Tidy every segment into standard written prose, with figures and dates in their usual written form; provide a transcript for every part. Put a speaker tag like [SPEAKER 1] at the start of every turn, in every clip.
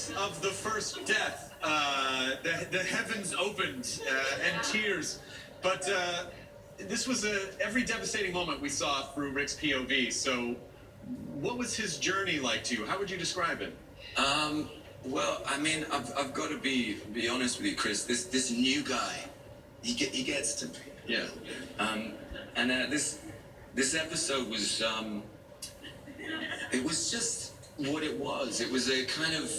[SPEAKER 1] moment of the first death, the heavens opened and tears. But this was every devastating moment we saw through Rick's POV. So, what was his journey like to you? How would you describe it?
[SPEAKER 2] Well, I mean, I've got to be honest with you, Chris. This new guy, he gets to me.
[SPEAKER 1] Yeah.
[SPEAKER 2] And this episode was it was just what it was. It was a kind of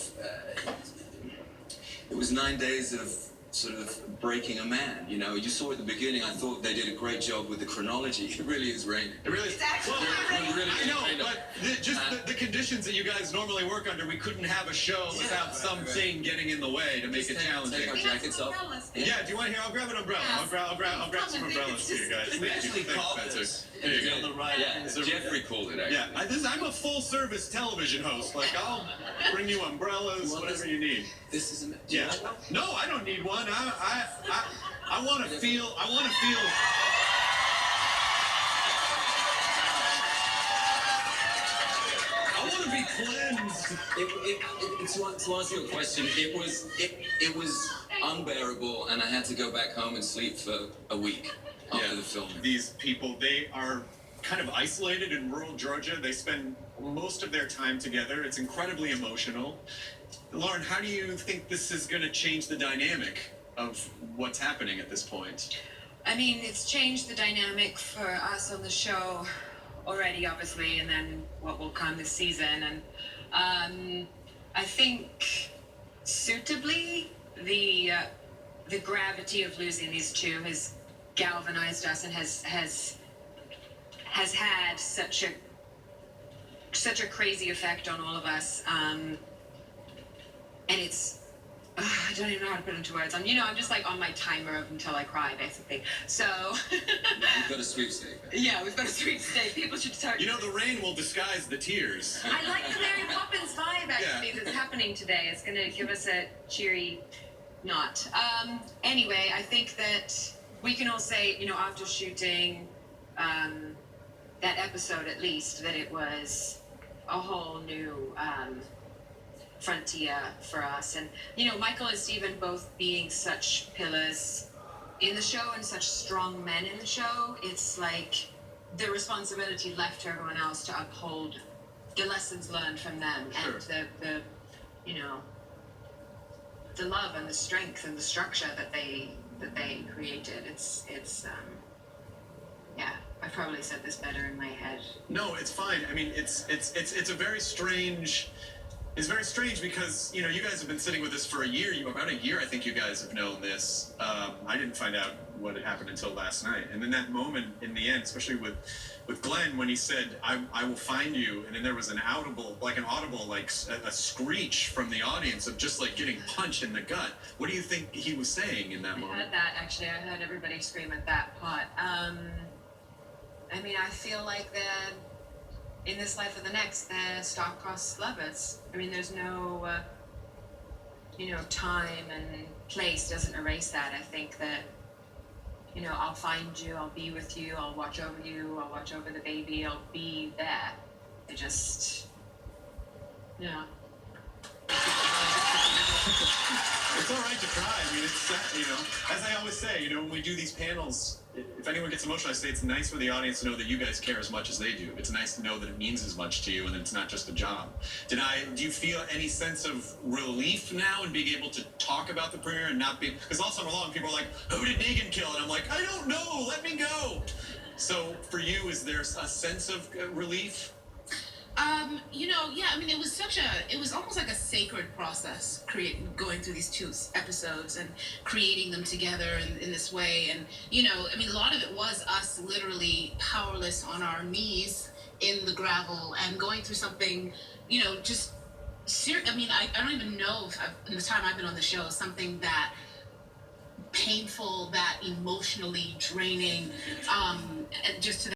[SPEAKER 2] it was 9 days of sort of breaking a man. You know, you saw at the beginning. I thought they did a great job with the chronology. It really is raining.
[SPEAKER 1] It really is.
[SPEAKER 3] It's actually
[SPEAKER 1] Well, I know, but the conditions that you guys normally work under, we couldn't have a show without something getting in the way to make it challenging.
[SPEAKER 2] Take our jackets off.
[SPEAKER 1] Yeah, do you want to hear? I'll grab an umbrella. I'll grab some umbrellas for you guys.
[SPEAKER 2] We actually called this.
[SPEAKER 1] There you go.
[SPEAKER 2] Yeah, Jeffrey called it. Actually.
[SPEAKER 1] Yeah, I'm a full-service television host. Like, I'll bring you umbrellas, whatever you need.
[SPEAKER 2] This isn't.
[SPEAKER 1] Yeah. No, I don't need one. I want to feel. I want to feel. I want to be cleansed.
[SPEAKER 2] To answer your question, it was unbearable, and I had to go back home and sleep for a week after the film.
[SPEAKER 1] These people, they are kind of isolated in rural Georgia. They spend most of their time together. It's incredibly emotional. Lauren, how do you think this is going to change the dynamic of what's happening at this point?
[SPEAKER 3] I mean, it's changed the dynamic for us on the show already, obviously, and then what will come this season. And I think suitably, the gravity of losing these two has galvanized us and has had such a crazy effect on all of us. And it's, I don't even know how to put it into words. I'm just like on my timer of until I cry, basically. So.
[SPEAKER 2] We've got a sweepstake.
[SPEAKER 3] Yeah, we've got a sweepstake. People should start.
[SPEAKER 1] You know, the rain will disguise the tears.
[SPEAKER 3] I like the Mary Poppins vibe, actually, that's happening today. It's going to give us a cheery knot. Anyway, I think that we can all say, after shooting that episode at least, that it was a whole new frontier for us. And, Michael and Stephen both being such pillars in the show and such strong men in the show, it's like the responsibility left to everyone else to uphold the lessons learned from them.
[SPEAKER 1] Sure.
[SPEAKER 3] And the love and the strength and the structure that they created. It's I probably said this better in my head.
[SPEAKER 1] No, it's fine. I mean, it's a very strange. It's very strange because, you guys have been sitting with this for a year. About a year, I think you guys have known this. I didn't find out what had happened until last night. And then that moment in the end, especially with Glenn, when he said, I will find you. And then there was an audible, a screech from the audience of just like getting punched in the gut. What do you think he was saying in that moment?
[SPEAKER 3] I heard that, actually. I heard everybody scream at that part. I mean, I feel like in this life or the next, they're star-crossed lovers. I mean, there's no, time and place doesn't erase that. I think that, I'll find you, I'll be with you, I'll watch over you, I'll watch over the baby, I'll be there. It just,
[SPEAKER 1] It's all right to cry. I mean, it's, as I always say, when we do these panels, if anyone gets emotional, I say it's nice for the audience to know that you guys care as much as they do. It's nice to know that it means as much to you and that it's not just a job. Do you feel any sense of relief now in being able to talk about the premiere and not be, because all summer long people are like, who did Negan kill? And I'm like, I don't know, let me go. So for you, is there a sense of relief?
[SPEAKER 4] I mean, it was almost like a sacred process going through these two episodes and creating them together in this way. And, I mean, a lot of it was us literally powerless on our knees in the gravel and going through something, just I mean, I don't even know if in the time I've been on the show, something that painful, that emotionally draining, just to